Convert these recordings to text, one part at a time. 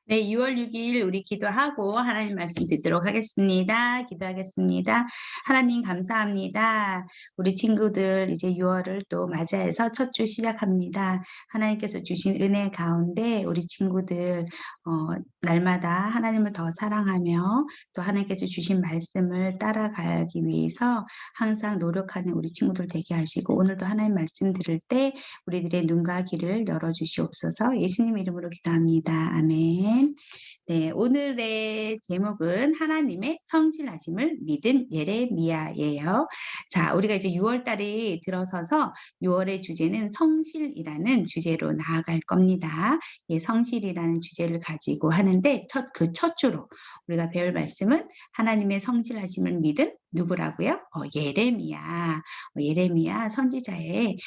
네, 6월 6일 우리 기도하고 하나님 말씀 듣도록 하겠습니다. 기도하겠습니다. 하나님 감사합니다. 우리 친구들 이제 6월을 또 맞이해서 첫 주 시작합니다. 하나님께서 주신 은혜 가운데 우리 친구들 날마다 하나님을 더 사랑하며 또 하나님께서 주신 말씀을 따라가기 위해서 항상 노력하는 우리 친구들 되게 하시고, 오늘도 하나님 말씀 들을 때 우리들의 눈과 귀를 열어주시옵소서. 예수님 이름으로 기도합니다. 아멘. 네, 오늘의 제목은 하나님의 성실하심을 믿은 예레미야예요. 자, 우리가 이제 6월 달이 들어서서 6월의 주제는 성실이라는 주제로 나아갈 겁니다. 예, 성실이라는 주제를 가지고 하는데 첫 주로 우리가 배울 말씀은 하나님의 성실하심을 믿은 누구라고요? 예레미야. 예레미야 선지자의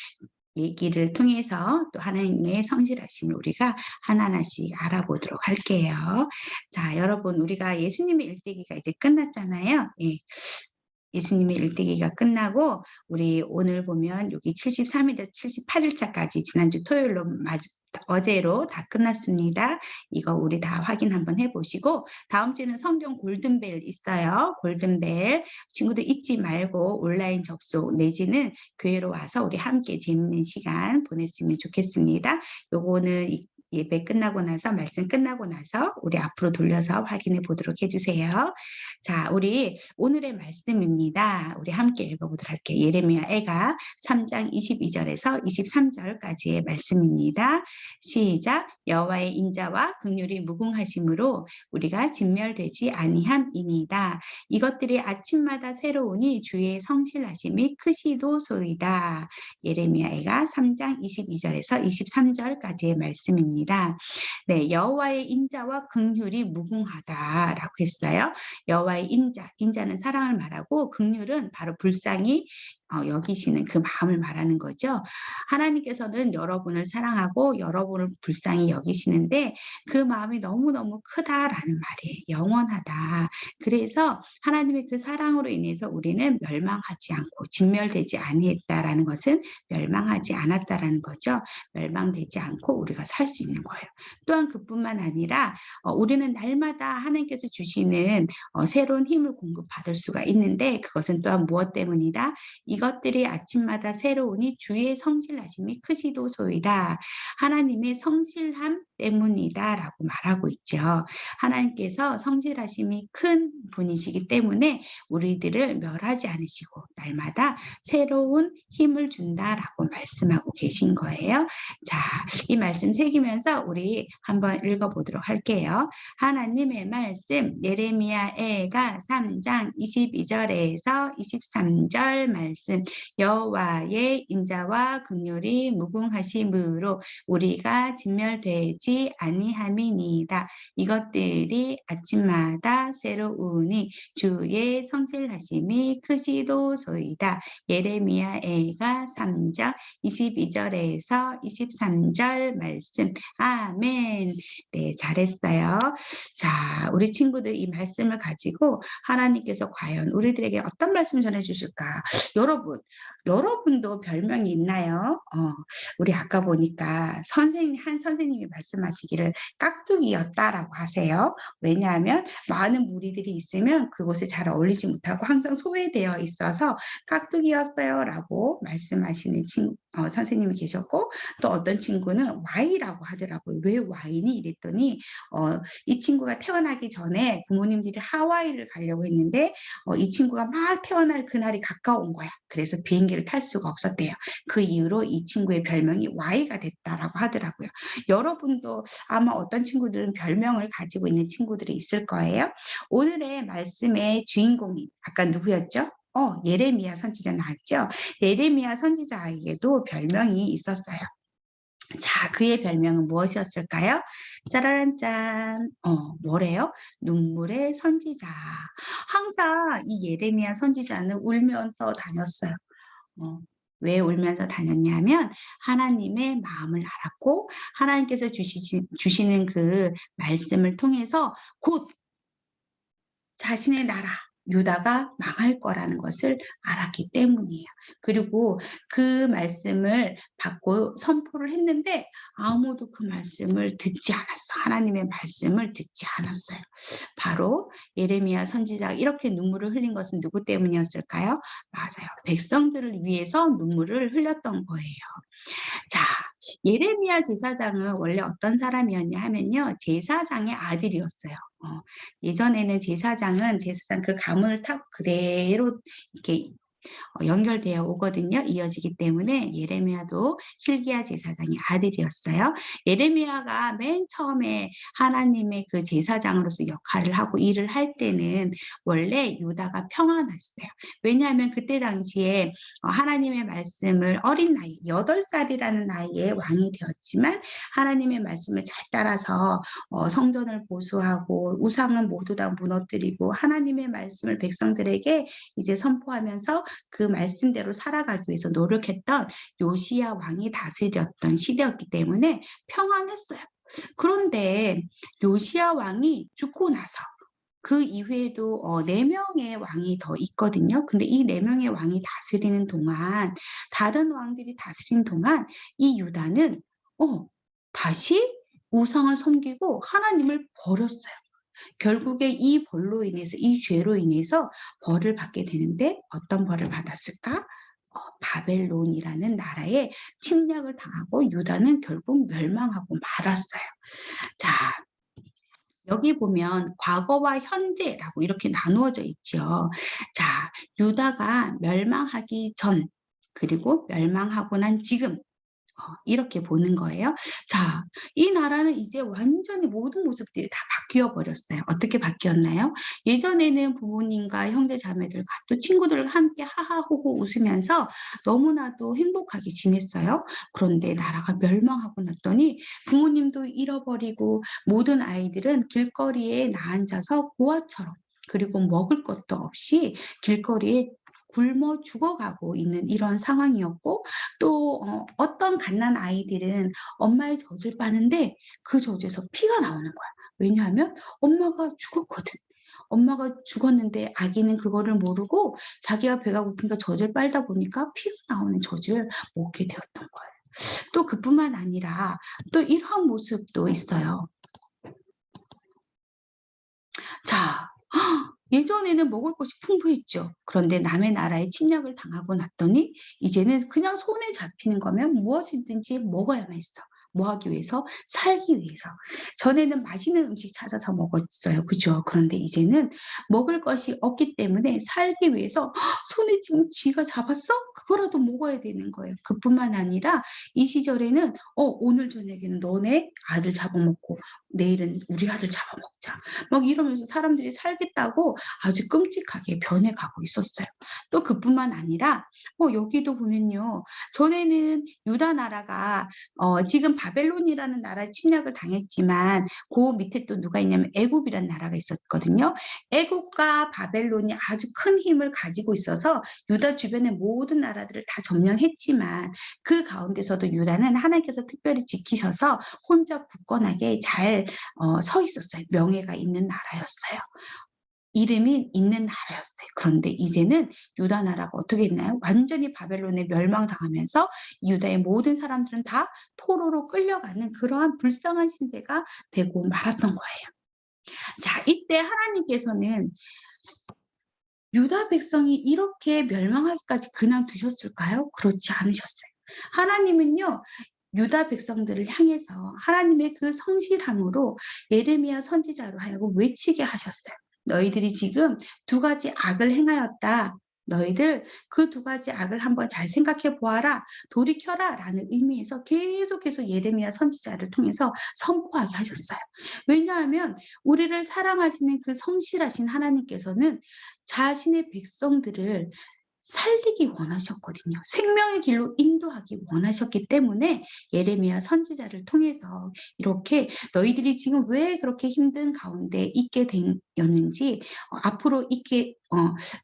얘기를 통해서 또 하나님의 성실하심을 우리가 하나하나씩 알아보도록 할게요. 자, 여러분, 우리가 예수님의 일대기가 이제 끝났잖아요. 예. 예수님의 일대기가 끝나고 우리 오늘 보면 여기 73일에서 78일차까지 지난주 토요일로 어제로 다 끝났습니다. 이거 우리 다 확인 한번 해보시고, 다음 주에는 성경 골든벨 있어요. 골든벨 친구들 잊지 말고 온라인 접속 내지는 교회로 와서 우리 함께 재밌는 시간 보냈으면 좋겠습니다. 요거는 예배 끝나고 나서, 말씀 끝나고 나서 우리 앞으로 돌려서 확인해 보도록 해주세요. 자, 우리 오늘의 말씀입니다. 우리 함께 읽어보도록 할게요. 예레미야 애가 3장 22절에서 23절까지의 말씀입니다. 시작. 여호와의 인자와 긍휼이 무궁하심으로 우리가 진멸되지 아니함이니이다. 이것들이 아침마다 새로우니 주의 성실하심이 크시도소이다. 예레미야 애가 3장 22절에서 23절까지의 말씀입니다. 네, 여호와의 인자와 긍휼이 무궁하다라고 했어요. 여호와의 인자는 사랑을 말하고, 긍휼은 바로 불쌍히 여기시는 그 마음을 말하는 거죠. 하나님께서는 여러분을 사랑하고 여러분을 불쌍히 여기시는데 그 마음이 너무너무 크다라는 말이에요. 영원하다. 그래서 하나님의 그 사랑으로 인해서 우리는 멸망하지 않고 진멸되지 아니했다라는 것은 멸망하지 않았다라는 거죠. 멸망되지 않고 우리가 살 수 있는 거예요. 또한 그뿐만 아니라 우리는 날마다 하나님께서 주시는 새로운 힘을 공급받을 수가 있는데, 그것은 또한 무엇 때문이다? 이것들이 아침마다 새로우니 주의 성실하심이 크시도소이다. 하나님의 성실함 때문이다 라고 말하고 있죠. 하나님께서 성실하심이 큰 분이시기 때문에 우리들을 멸하지 않으시고 날마다 새로운 힘을 준다라고 말씀하고 계신 거예요. 자, 이 말씀 새기면서 우리 한번 읽어보도록 할게요. 하나님의 말씀, 예레미야 애가 3장 22절에서 23절 말씀. 여호와의 인자와 긍휼이 무궁하심으로 우리가 진멸되지 아니함이니이다. 이것들이 아침마다 새로우니 주의 성실하심이 크시도소이다. 예레미야 애가 3장 22절에서 23절 말씀. 아멘. 네, 잘했어요. 자, 우리 친구들 이 말씀을 가지고 하나님께서 과연 우리들에게 어떤 말씀 전해주실까? 여러분도 별명이 있나요? 우리 아까 보니까 한 선생님이 말씀하시기를 깍두기였다라고 하세요. 왜냐하면 많은 무리들이 있으면 그곳에 잘 어울리지 못하고 항상 소외되어 있어서 깍두기였어요 라고 말씀하시는 선생님이 계셨고, 또 어떤 친구는 Y라고 하더라고요. 왜 Y니? 이랬더니 이 친구가 태어나기 전에 부모님들이 하와이를 가려고 했는데 이 친구가 막 태어날 그날이 가까운 거야. 그래서 비행기를 탈 수가 없었대요. 그 이후로 이 친구의 별명이 Y가 됐다라고 하더라고요. 여러분도 아마 어떤 친구들은 별명을 가지고 있는 친구들이 있을 거예요. 오늘의 말씀의 주인공이 아까 누구였죠? 예레미야 선지자 나왔죠? 예레미야 선지자에게도 별명이 있었어요. 자, 그의 별명은 무엇이었을까요? 짜라란짠. 뭐래요? 눈물의 선지자. 항상 이 예레미야 선지자는 울면서 다녔어요. 왜 울면서 다녔냐면 하나님의 마음을 알았고, 하나님께서 주시는 그 말씀을 통해서 곧 자신의 나라, 유다가 망할 거라는 것을 알았기 때문이에요. 그리고 그 말씀을 받고 선포를 했는데 아무도 그 말씀을 듣지 않았어. 하나님의 말씀을 듣지 않았어요. 바로 예레미야 선지자가 이렇게 눈물을 흘린 것은 누구 때문이었을까요? 맞아요. 백성들을 위해서 눈물을 흘렸던 거예요. 자, 예레미야 제사장은 원래 어떤 사람이었냐 하면요. 제사장의 아들이었어요. 예전에는 제사장 그 가문을 타고 그대로 이렇게 연결되어 오거든요. 이어지기 때문에 예레미야도 hil기야 제사장의 아들이었어요. 예레미야가 맨 처음에 하나님의 그 제사장으로서 역할을 하고 일을 할 때는 원래 유다가 평안했어요. 왜냐하면 그때 당시에 하나님의 말씀을 어린 나이, 8살이라는 나이에 왕이 되었지만 하나님의 말씀을 잘 따라서 성전을 보수하고 우상은 모두 다 무너뜨리고 하나님의 말씀을 백성들에게 이제 선포하면서 그 말씀대로 살아가기 위해서 노력했던 요시야 왕이 다스렸던 시대였기 때문에 평안했어요. 그런데 요시야 왕이 죽고 나서 그 이후에도 4명의 왕이 더 있거든요. 근데 이 4명의 왕이 다스리는 동안 다른 왕들이 다스린 동안 이 유다는 다시 우상을 섬기고 하나님을 버렸어요. 결국에 이 벌로 인해서 이 죄로 인해서 벌을 받게 되는데 어떤 벌을 받았을까? 바벨론이라는 나라에 침략을 당하고 유다는 결국 멸망하고 말았어요. 자, 여기 보면 과거와 현재라고 이렇게 나누어져 있죠. 자, 유다가 멸망하기 전 그리고 멸망하고 난 지금 이렇게 보는 거예요. 자, 이 나라는 이제 완전히 모든 모습들이 다 바뀌어 버렸어요. 어떻게 바뀌었나요? 예전에는 부모님과 형제 자매들과 또 친구들과 함께 하하호호 웃으면서 너무나도 행복하게 지냈어요. 그런데 나라가 멸망하고 났더니 부모님도 잃어버리고 모든 아이들은 길거리에 나앉아서 고아처럼 그리고 먹을 것도 없이 길거리에 굶어 죽어가고 있는 이런 상황이었고 또 어떤 갓난 아이들은 엄마의 젖을 빠는데 그 젖에서 피가 나오는 거야. 왜냐하면 엄마가 죽었거든. 엄마가 죽었는데 아기는 그거를 모르고 자기가 배가 고프니까 젖을 빨다 보니까 피가 나오는 젖을 먹게 되었던 거예요. 또 그뿐만 아니라 또 이러한 모습도 있어요. 자, 예전에는 먹을 것이 풍부했죠. 그런데 남의 나라에 침략을 당하고 났더니 이제는 그냥 손에 잡히는 거면 무엇이든지 먹어야만 했어. 뭐 하기 위해서? 살기 위해서. 전에는 맛있는 음식 찾아서 먹었어요. 그죠? 그런데 이제는 먹을 것이 없기 때문에 살기 위해서 손에 지금 쥐가 잡았어? 그거라도 먹어야 되는 거예요. 그뿐만 아니라 이 시절에는 오늘 저녁에는 너네 아들 잡아먹고 내일은 우리 아들 잡아먹자. 막 이러면서 사람들이 살겠다고 아주 끔찍하게 변해가고 있었어요. 또 그뿐만 아니라 여기도 보면요. 전에는 유다 나라가 지금 바벨론이라는 나라에 침략을 당했지만 그 밑에 또 누가 있냐면 애굽이라는 나라가 있었거든요. 애굽과 바벨론이 아주 큰 힘을 가지고 있어서 유다 주변의 모든 나라들을 다 점령했지만 그 가운데서도 유다는 하나님께서 특별히 지키셔서 혼자 굳건하게 잘 서 있었어요. 명예가 있는 나라였어요. 이름이 있는 나라였어요. 그런데 이제는 유다 나라가 어떻게 했나요? 완전히 바벨론에 멸망당하면서 유다의 모든 사람들은 다 포로로 끌려가는 그러한 불쌍한 신세가 되고 말았던 거예요. 자, 이때 하나님께서는 유다 백성이 이렇게 멸망하기까지 그냥 두셨을까요? 그렇지 않으셨어요. 하나님은요, 유다 백성들을 향해서 하나님의 그 성실함으로 예레미야 선지자로 하여금 외치게 하셨어요. 너희들이 지금 2가지 악을 행하였다. 너희들 그 2가지 악을 한번 잘 생각해 보아라. 돌이켜라 라는 의미에서 계속해서 예레미야 선지자를 통해서 선포하게 하셨어요. 왜냐하면 우리를 사랑하시는 그 성실하신 하나님께서는 자신의 백성들을 살리기 원하셨거든요. 생명의 길로 인도하기 원하셨기 때문에 예레미야 선지자를 통해서 이렇게 너희들이 지금 왜 그렇게 힘든 가운데 있게 되었는지 앞으로 있게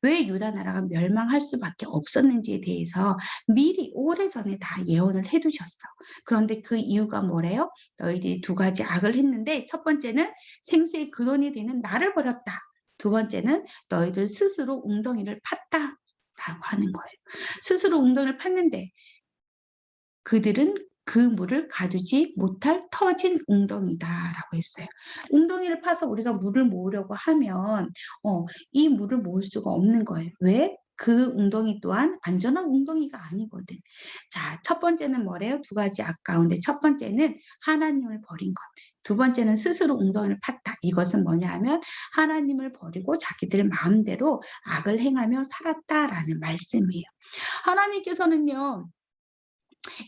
왜 유다 나라가 멸망할 수밖에 없었는지에 대해서 미리 오래전에 다 예언을 해두셨어. 그런데 그 이유가 뭐래요? 너희들이 2가지 악을 했는데 첫 번째는 생수의 근원이 되는 나를 버렸다. 두 번째는 너희들 스스로 웅덩이를 팠다라고 하는 거예요. 스스로 웅덩이를 팠는데 그들은 그 물을 가두지 못할 터진 웅덩이다라고 했어요. 웅덩이를 파서 우리가 물을 모으려고 하면 이 물을 모을 수가 없는 거예요. 왜? 그 웅덩이 또한 안전한 웅덩이가 아니거든. 자, 첫 번째는 뭐래요? 두 가지 아까운데 첫 번째는 하나님을 버린 것. 두 번째는 스스로 웅덩이를 팠다. 이것은 뭐냐 하면 하나님을 버리고 자기들 마음대로 악을 행하며 살았다라는 말씀이에요. 하나님께서는요.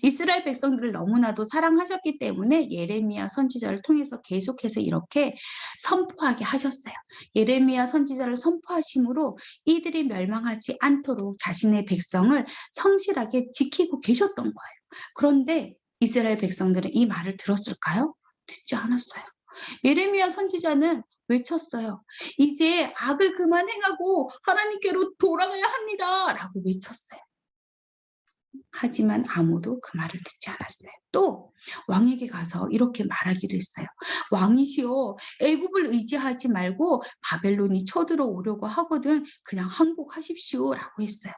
이스라엘 백성들을 너무나도 사랑하셨기 때문에 예레미야 선지자를 통해서 계속해서 이렇게 선포하게 하셨어요. 예레미야 선지자를 선포하심으로 이들이 멸망하지 않도록 자신의 백성을 성실하게 지키고 계셨던 거예요. 그런데 이스라엘 백성들은 이 말을 들었을까요? 듣지 않았어요. 예레미야 선지자는 외쳤어요. 이제 악을 그만 행하고 하나님께로 돌아가야 합니다. 라고 외쳤어요. 하지만 아무도 그 말을 듣지 않았어요. 또 왕에게 가서 이렇게 말하기도 했어요. 왕이시여, 애굽을 의지하지 말고 바벨론이 쳐들어오려고 하거든 그냥 항복하십시오라고 했어요.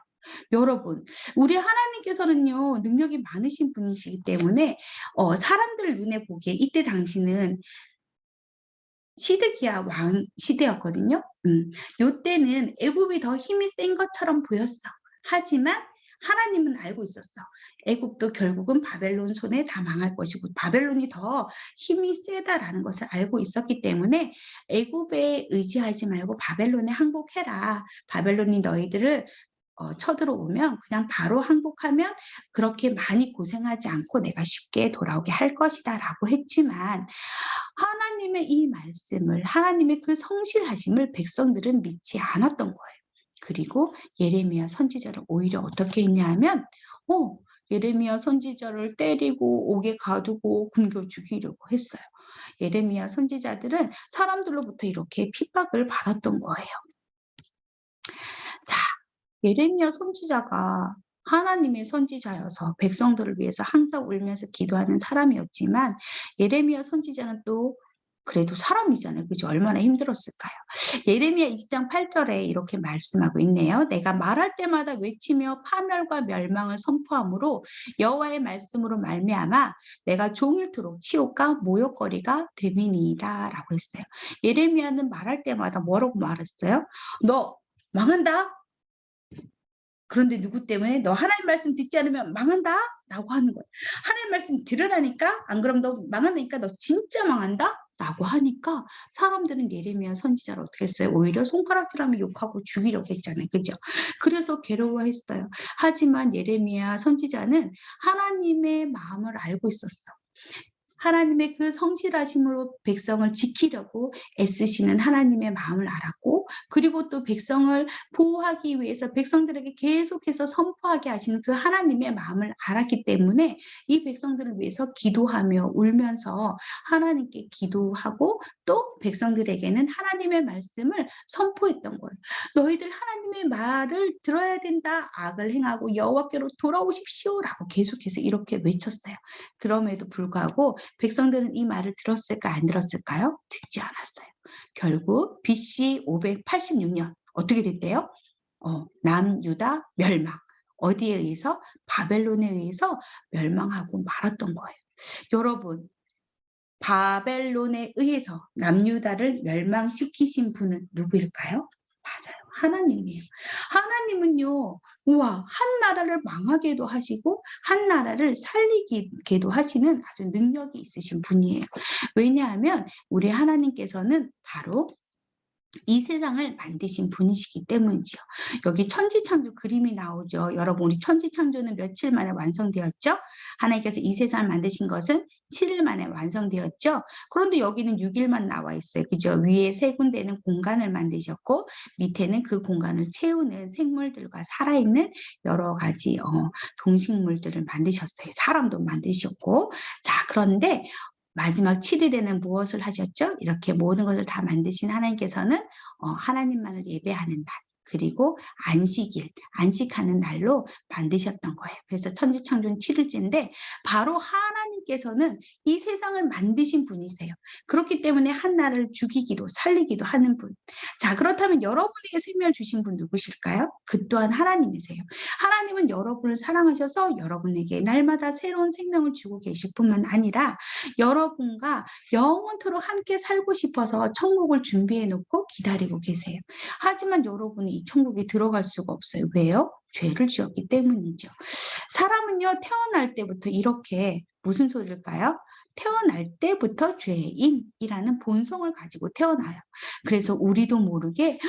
여러분, 우리 하나님께서는요 능력이 많으신 분이시기 때문에 사람들 눈에 보기에 이때 당시는 시드기야 왕 시대였거든요. 요때는 애굽이 더 힘이 센 것처럼 보였어. 하지만 하나님은 알고 있었어. 애굽도 결국은 바벨론 손에 다 망할 것이고 바벨론이 더 힘이 세다라는 것을 알고 있었기 때문에 애굽에 의지하지 말고 바벨론에 항복해라. 바벨론이 너희들을 쳐들어오면 그냥 바로 항복하면 그렇게 많이 고생하지 않고 내가 쉽게 돌아오게 할 것이다 라고 했지만 하나님의 이 말씀을 하나님의 그 성실하심을 백성들은 믿지 않았던 거예요. 그리고 예레미야 선지자를 오히려 어떻게 했냐 하면 예레미야 선지자를 때리고 옥에 가두고 굶겨 죽이려고 했어요. 예레미야 선지자들은 사람들로부터 이렇게 핍박을 받았던 거예요. 자, 예레미야 선지자가 하나님의 선지자여서 백성들을 위해서 항상 울면서 기도하는 사람이었지만 예레미야 선지자는 또 그래도 사람이잖아요. 그죠? 얼마나 힘들었을까요? 예레미야 20장 8절에 이렇게 말씀하고 있네요. 내가 말할 때마다 외치며 파멸과 멸망을 선포함으로 여호와의 말씀으로 말미암아 내가 종일토록 치욕과 모욕거리가 됨이니이다 라고 했어요. 예레미야는 말할 때마다 뭐라고 말했어요? 너 망한다? 그런데 누구 때문에? 너 하나님 말씀 듣지 않으면 망한다? 라고 하는 거예요. 하나님 말씀 들으라니까? 안 그럼 너 망한다니까? 너 진짜 망한다? 라고 하니까 사람들은 예레미야 선지자를 어떻게 했어요? 오히려 손가락질하며 욕하고 죽이려고 했잖아요. 그죠? 그래서 괴로워했어요. 하지만 예레미야 선지자는 하나님의 마음을 알고 있었어. 하나님의 그 성실하심으로 백성을 지키려고 애쓰시는 하나님의 마음을 알았고 그리고 또 백성을 보호하기 위해서 백성들에게 계속해서 선포하게 하시는 그 하나님의 마음을 알았기 때문에 이 백성들을 위해서 기도하며 울면서 하나님께 기도하고 또 백성들에게는 하나님의 말씀을 선포했던 거예요. 너희들 하나님의 말을 들어야 된다. 악을 행하고 여호와께로 돌아오십시오라고 계속해서 이렇게 외쳤어요. 그럼에도 불구하고 백성들은 이 말을 들었을까 안 들었을까요? 듣지 않았어요. 결국 BC 586년 어떻게 됐대요? 남유다 멸망. 어디에 의해서? 바벨론에 의해서 멸망하고 말았던 거예요. 여러분, 바벨론에 의해서 남유다를 멸망시키신 분은 누구일까요? 맞아요. 하나님이에요. 하나님은요, 우와, 한 나라를 망하게도 하시고, 한 나라를 살리게도 하시는 아주 능력이 있으신 분이에요. 왜냐하면 우리 하나님께서는 바로 이 세상을 만드신 분이시기 때문이죠. 여기 천지창조 그림이 나오죠. 여러분, 우리 천지창조는 며칠 만에 완성되었죠? 하나님께서 이 세상을 만드신 것은 7일 만에 완성되었죠. 그런데 여기는 6일만 나와 있어요. 그죠? 위에 세 군데는 공간을 만드셨고 밑에는 그 공간을 채우는 생물들과 살아있는 여러 가지 동식물들을 만드셨어요. 사람도 만드셨고. 자, 그런데 마지막 7일에는 무엇을 하셨죠? 이렇게 모든 것을 다 만드신 하나님께서는 하나님만을 예배하는 날 그리고 안식일, 안식하는 날로 만드셨던 거예요. 그래서 천지창조는 7일째인데 바로 하나님 하나님께서는 이 세상을 만드신 분이세요. 그렇기 때문에 한나를 죽이기도 살리기도 하는 분. 자, 그렇다면 여러분에게 생명을 주신 분 누구실까요? 그 또한 하나님이세요. 하나님은 여러분을 사랑하셔서 여러분에게 날마다 새로운 생명을 주고 계실 뿐만 아니라 여러분과 영원토록 함께 살고 싶어서 천국을 준비해 놓고 기다리고 계세요. 하지만 여러분이 이 천국에 들어갈 수가 없어요. 왜요? 죄를 지었기 때문이죠. 사람은요, 태어날 때부터 이렇게 무슨 소리일까요? 태어날 때부터 죄인이라는 본성을 가지고 태어나요. 그래서 우리도 모르게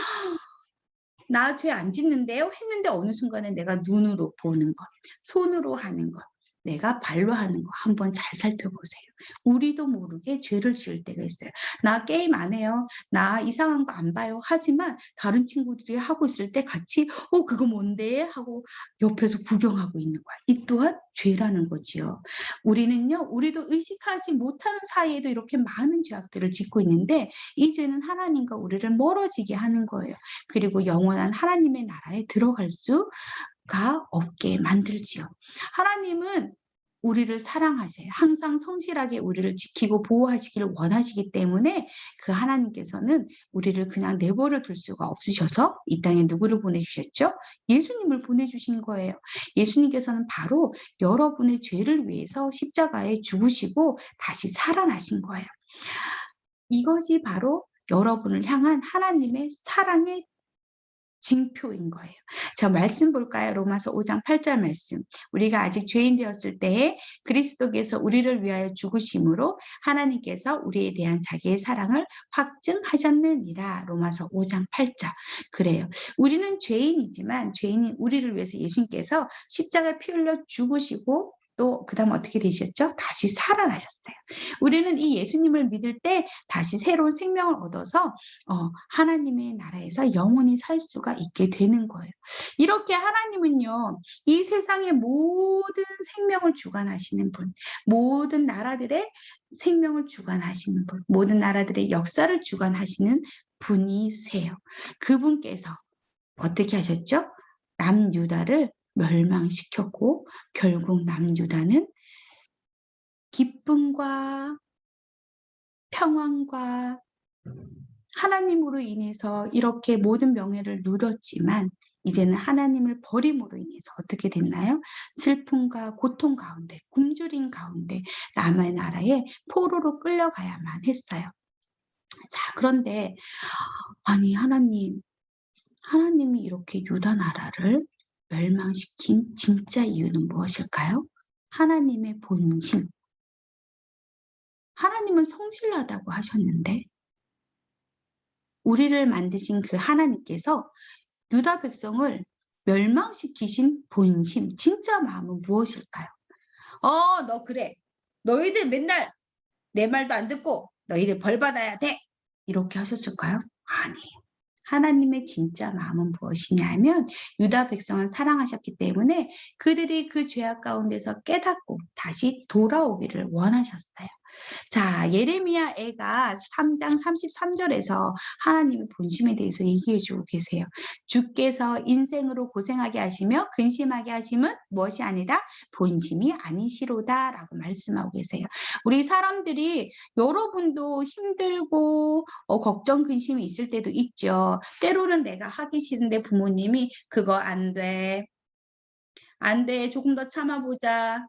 나 죄 안 짓는데요? 했는데 어느 순간에 내가 눈으로 보는 것, 손으로 하는 것, 내가 발로 하는 거 한번 잘 살펴보세요. 우리도 모르게 죄를 지을 때가 있어요. 나 게임 안 해요. 나 이상한 거 안 봐요. 하지만 다른 친구들이 하고 있을 때 같이 그거 뭔데? 하고 옆에서 구경하고 있는 거야. 이 또한 죄라는 거지요. 우리는요, 우리도 의식하지 못하는 사이에도 이렇게 많은 죄악들을 짓고 있는데 이 죄는 하나님과 우리를 멀어지게 하는 거예요. 그리고 영원한 하나님의 나라에 들어갈 수가 없게 만들지요. 하나님은 우리를 사랑하세요. 항상 성실하게 우리를 지키고 보호하시기를 원하시기 때문에 그 하나님께서는 우리를 그냥 내버려 둘 수가 없으셔서 이 땅에 누구를 보내주셨죠? 예수님을 보내주신 거예요. 예수님께서는 바로 여러분의 죄를 위해서 십자가에 죽으시고 다시 살아나신 거예요. 이것이 바로 여러분을 향한 하나님의 사랑의 징표인 거예요. 자, 말씀 볼까요? 로마서 5장 8절 말씀. 우리가 아직 죄인 되었을 때에 그리스도께서 우리를 위하여 죽으심으로 하나님께서 우리에 대한 자기의 사랑을 확증하셨느니라. 로마서 5장 8절. 그래요. 우리는 죄인이지만 죄인인 우리를 위해서 예수님께서 십자가에 피 흘려 죽으시고 또 그다음 어떻게 되셨죠? 다시 살아나셨어요. 우리는 이 예수님을 믿을 때 다시 새로운 생명을 얻어서 하나님의 나라에서 영원히 살 수가 있게 되는 거예요. 이렇게 하나님은요, 이 세상의 모든 생명을 주관하시는 분, 모든 나라들의 생명을 주관하시는 분, 모든 나라들의 역사를 주관하시는 분이세요. 그분께서 어떻게 하셨죠? 남유다를 멸망시켰고 결국 남유다는 기쁨과 평안과 하나님으로 인해서 이렇게 모든 명예를 누렸지만 이제는 하나님을 버림으로 인해서 어떻게 됐나요? 슬픔과 고통 가운데, 굶주림 가운데 남의 나라에 포로로 끌려가야만 했어요. 자, 그런데 아니 하나님이 이렇게 유다 나라를 멸망시킨 진짜 이유는 무엇일까요? 하나님의 본심. 하나님은 성실하다고 하셨는데 우리를 만드신 그 하나님께서 유다 백성을 멸망시키신 본심, 진짜 마음은 무엇일까요? 너 그래. 너희들 맨날 내 말도 안 듣고 너희들 벌 받아야 돼. 이렇게 하셨을까요? 아니에요. 하나님의 진짜 마음은 무엇이냐면 유다 백성을 사랑하셨기 때문에 그들이 그 죄악 가운데서 깨닫고 다시 돌아오기를 원하셨어요. 자, 예레미야 애가 3장 33절에서 하나님의 본심에 대해서 얘기해 주고 계세요. 주께서 인생으로 고생하게 하시며 근심하게 하심은 무엇이 아니다? 본심이 아니시로다 라고 말씀하고 계세요. 우리 사람들이 여러분도 힘들고 걱정 근심이 있을 때도 있죠. 때로는 내가 하기 싫은데 부모님이 그거 안 돼. 안 돼. 조금 더 참아보자.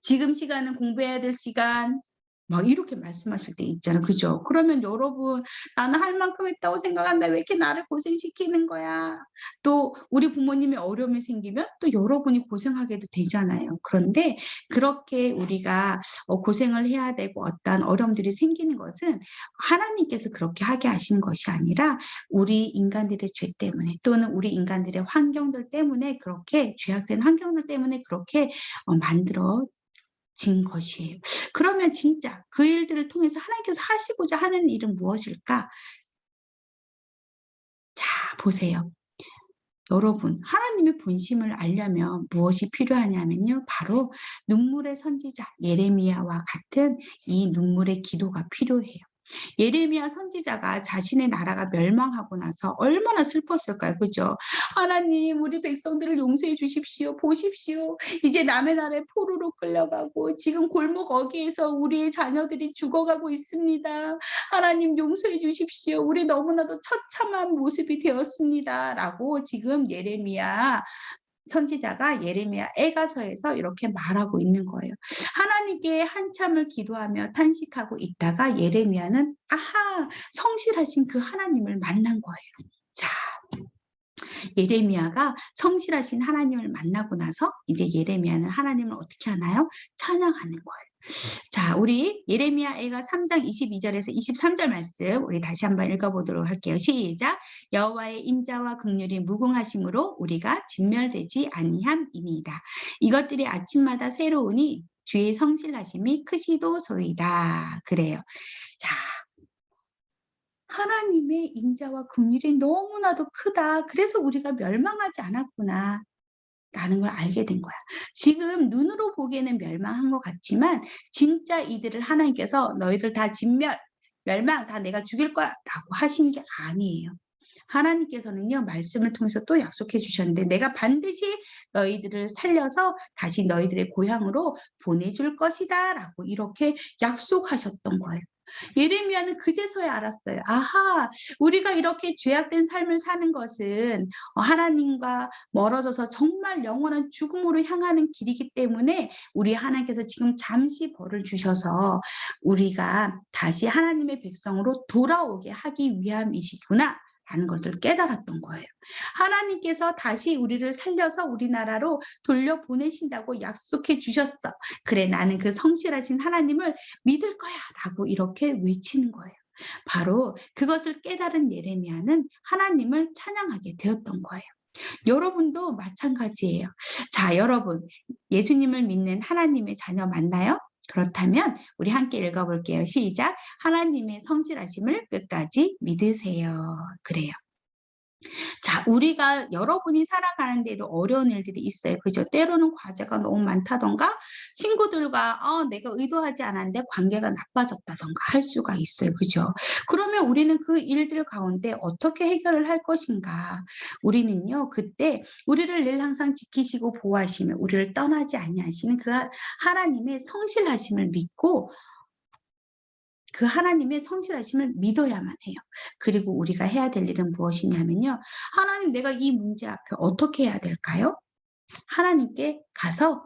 지금 시간은 공부해야 될 시간. 막 이렇게 말씀하실 때 있잖아요. 그죠? 그러면 여러분, 나는 할 만큼 했다고 생각한다. 왜 이렇게 나를 고생시키는 거야? 또 우리 부모님이 어려움이 생기면 또 여러분이 고생하게도 되잖아요. 그런데 그렇게 우리가 고생을 해야 되고 어떤 어려움들이 생기는 것은 하나님께서 그렇게 하게 하시는 것이 아니라 우리 인간들의 죄 때문에 또는 우리 인간들의 환경들 때문에 그렇게 죄악된 환경들 때문에 그렇게 만들어 진 것이에요. 그러면 진짜 그 일들을 통해서 하나님께서 하시고자 하는 일은 무엇일까? 자, 보세요. 여러분, 하나님의 본심을 알려면 무엇이 필요하냐면요. 바로 눈물의 선지자 예레미야와 같은 이 눈물의 기도가 필요해요. 예레미야 선지자가 자신의 나라가 멸망하고 나서 얼마나 슬펐을까요? 그죠? 하나님, 우리 백성들을 용서해 주십시오. 보십시오. 이제 남의 나라에 포로로 끌려가고 지금 골목 어귀에서 우리의 자녀들이 죽어가고 있습니다. 하나님 용서해 주십시오. 우리 너무나도 처참한 모습이 되었습니다. 라고 지금 예레미야 선지자가 예레미야 애가서에서 이렇게 말하고 있는 거예요. 하나님께 한참을 기도하며 탄식하고 있다가 예레미야는 성실하신 그 하나님을 만난 거예요. 자, 예레미야가 성실하신 하나님을 만나고 나서 이제 예레미야는 하나님을 어떻게 하나요? 찬양하는 거예요. 자, 우리 예레미야 애가 3장 22절에서 23절 말씀 우리 다시 한번 읽어보도록 할게요. 시작. 여호와의 인자와 긍휼이 무궁하심으로 우리가 진멸되지 아니함이니이다. 이것들이 아침마다 새로우니 주의 성실하심이 크시도소이다. 그래요. 자, 하나님의 인자와 긍휼이 너무나도 크다. 그래서 우리가 멸망하지 않았구나. 라는 걸 알게 된 거야. 지금 눈으로 보기에는 멸망한 것 같지만 진짜 이들을 하나님께서 너희들 다 진멸, 멸망 다 내가 죽일 거야 라고 하신 게 아니에요. 하나님께서는요 말씀을 통해서 또 약속해 주셨는데 내가 반드시 너희들을 살려서 다시 너희들의 고향으로 보내줄 것이다 라고 이렇게 약속하셨던 거예요. 예레미야는 그제서야 알았어요. 우리가 이렇게 죄악된 삶을 사는 것은 하나님과 멀어져서 정말 영원한 죽음으로 향하는 길이기 때문에 우리 하나님께서 지금 잠시 벌을 주셔서 우리가 다시 하나님의 백성으로 돌아오게 하기 위함이시구나 라는 것을 깨달았던 거예요. 하나님께서 다시 우리를 살려서 우리나라로 돌려보내신다고 약속해 주셨어. 그래, 나는 그 성실하신 하나님을 믿을 거야 라고 이렇게 외치는 거예요. 바로 그것을 깨달은 예레미야는 하나님을 찬양하게 되었던 거예요. 여러분도 마찬가지예요. 자, 여러분 예수님을 믿는 하나님의 자녀 맞나요? 그렇다면 우리 함께 읽어볼게요. 시작. 하나님의 성실하심을 끝까지 믿으세요. 그래요. 자, 우리가 여러분이 살아가는데도 어려운 일들이 있어요. 그죠? 때로는 과제가 너무 많다던가 친구들과 내가 의도하지 않았는데 관계가 나빠졌다던가 할 수가 있어요. 그죠? 그러면 우리는 그 일들 가운데 어떻게 해결을 할 것인가? 우리는요. 그때 우리를 늘 항상 지키시고 보호하시며 우리를 떠나지 아니하시는 그 하나님의 성실하심을 믿고 그 하나님의 성실하심을 믿어야만 해요. 그리고 우리가 해야 될 일은 무엇이냐면요. 하나님, 내가 이 문제 앞에 어떻게 해야 될까요? 하나님께 가서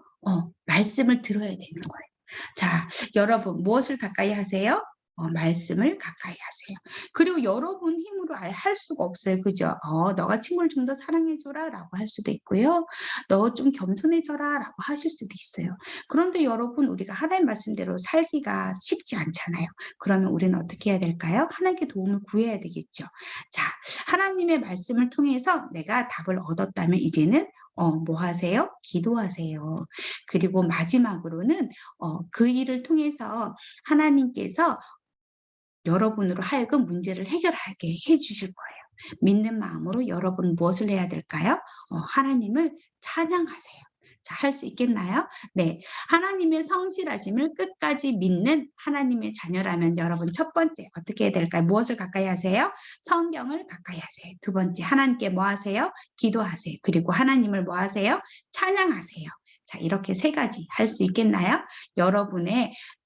말씀을 들어야 되는 거예요. 자, 여러분 무엇을 가까이 하세요? 말씀을 가까이 하세요. 그리고 여러분 힘으로 할 수가 없어요. 그죠? 너가 친구를 좀 더 사랑해줘라 라고 할 수도 있고요. 너 좀 겸손해져라 라고 하실 수도 있어요. 그런데 여러분 우리가 하나님 말씀대로 살기가 쉽지 않잖아요. 그러면 우리는 어떻게 해야 될까요? 하나님께 도움을 구해야 되겠죠. 자, 하나님의 말씀을 통해서 내가 답을 얻었다면 이제는 뭐 하세요? 기도하세요. 그리고 마지막으로는 그 일을 통해서 하나님께서 여러분으로 하여금 문제를 해결하게 해주실 거예요. 믿는 마음으로 여러분 무엇을 해야 될까요? 하나님을 찬양하세요. 자, 할 수 있겠나요? 네. 하나님의 성실하심을 끝까지 믿는 하나님의 자녀라면 여러분 첫 번째 어떻게 해야 될까요? 무엇을 가까이 하세요? 성경을 가까이 하세요. 두 번째 하나님께 뭐 하세요? 기도하세요. 그리고 하나님을 뭐 하세요? 찬양하세요. 자, 이렇게 세 가지 할 수 있겠나요?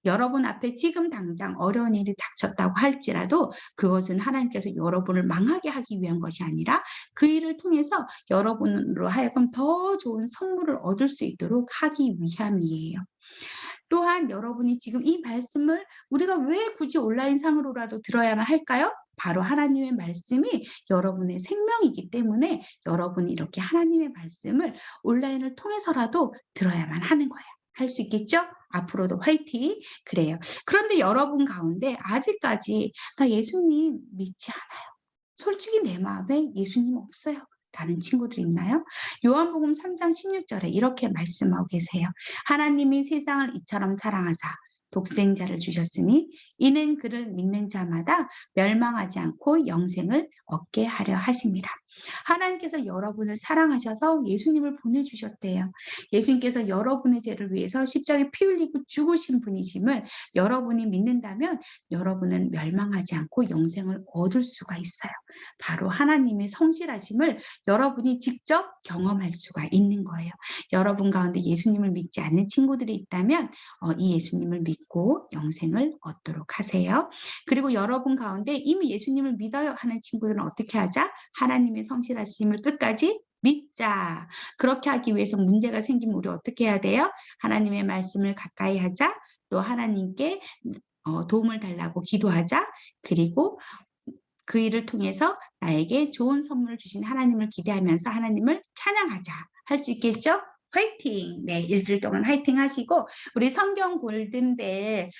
여러분 앞에 지금 당장 어려운 일이 닥쳤다고 할지라도 그것은 하나님께서 여러분을 망하게 하기 위한 것이 아니라 그 일을 통해서 여러분으로 하여금 더 좋은 선물을 얻을 수 있도록 하기 위함이에요. 또한 여러분이 지금 이 말씀을 우리가 왜 굳이 온라인상으로라도 들어야만 할까요? 바로 하나님의 말씀이 여러분의 생명이기 때문에 여러분이 이렇게 하나님의 말씀을 온라인을 통해서라도 들어야만 하는 거예요. 할 수 있겠죠? 앞으로도 화이팅! 그래요. 그런데 여러분 가운데 아직까지 나 예수님 믿지 않아요. 솔직히 내 마음에 예수님 없어요. 라는 친구들 있나요? 요한복음 3장 16절에 이렇게 말씀하고 계세요. 하나님이 세상을 이처럼 사랑하사 독생자를 주셨으니 이는 그를 믿는 자마다 멸망하지 않고 영생을 얻게 하려 하심이라. 하나님께서 여러분을 사랑하셔서 예수님을 보내주셨대요. 예수님께서 여러분의 죄를 위해서 십자가에 피 흘리고 죽으신 분이심을 여러분이 믿는다면 여러분은 멸망하지 않고 영생을 얻을 수가 있어요. 바로 하나님의 성실하심을 여러분이 직접 경험할 수가 있는 거예요. 여러분 가운데 예수님을 믿지 않는 친구들이 있다면 이 예수님을 믿고 영생을 얻도록 하세요. 그리고 여러분 가운데 이미 예수님을 믿어요 하는 친구들은 어떻게 하자? 하나님의 성실하심을 끝까지 믿자. 그렇게 하기 위해서 문제가 생기면 우리 어떻게 해야 돼요? 하나님의 말씀을 가까이 하자. 또 하나님께 도움을 달라고 기도하자. 그리고 그 일을 통해서 나에게 좋은 선물을 주신 하나님을 기대하면서 하나님을 찬양하자. 할 수 있겠죠? 화이팅! 네, 일주일 동안 화이팅 하시고, 우리 성경 골든벨,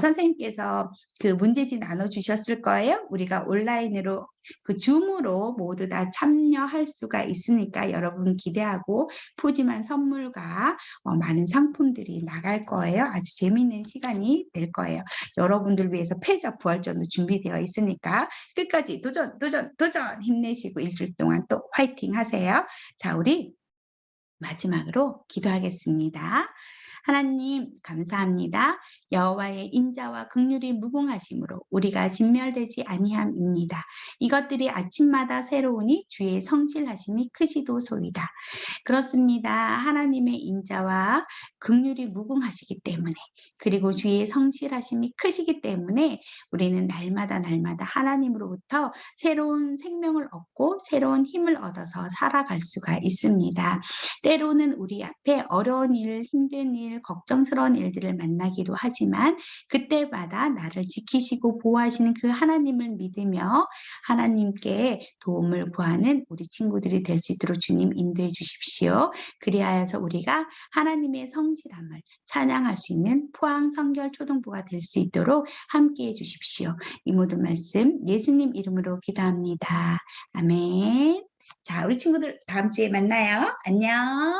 선생님께서 그 문제지 나눠주셨을 거예요. 우리가 온라인으로, 그 줌으로 모두 다 참여할 수가 있으니까 여러분 기대하고 푸짐한 선물과 많은 상품들이 나갈 거예요. 아주 재미있는 시간이 될 거예요. 여러분들 위해서 패자 부활전도 준비되어 있으니까 끝까지 도전, 도전, 도전 힘내시고 일주일 동안 또 화이팅 하세요. 자, 우리 마지막으로 기도하겠습니다. 하나님 감사합니다. 여호와의 인자와 긍휼이 무궁하심으로 우리가 진멸되지 아니함입니다. 이것들이 아침마다 새로우니 주의 성실하심이 크시도소이다. 그렇습니다. 하나님의 인자와 긍휼이 무궁하시기 때문에 그리고 주의 성실하심이 크시기 때문에 우리는 날마다 하나님으로부터 새로운 생명을 얻고 새로운 힘을 얻어서 살아갈 수가 있습니다. 때로는 우리 앞에 어려운 일, 힘든 일, 걱정스러운 일들을 만나기도 하지만 그때마다 나를 지키시고 보호하시는 그 하나님을 믿으며 하나님께 도움을 구하는 우리 친구들이 될 수 있도록 주님 인도해 주십시오. 그리하여서 우리가 하나님의 성실함을 찬양할 수 있는 포항 성결 초등부가 될 수 있도록 함께해 주십시오. 이 모든 말씀 예수님 이름으로 기도합니다. 아멘. 자, 우리 친구들 다음 주에 만나요. 안녕.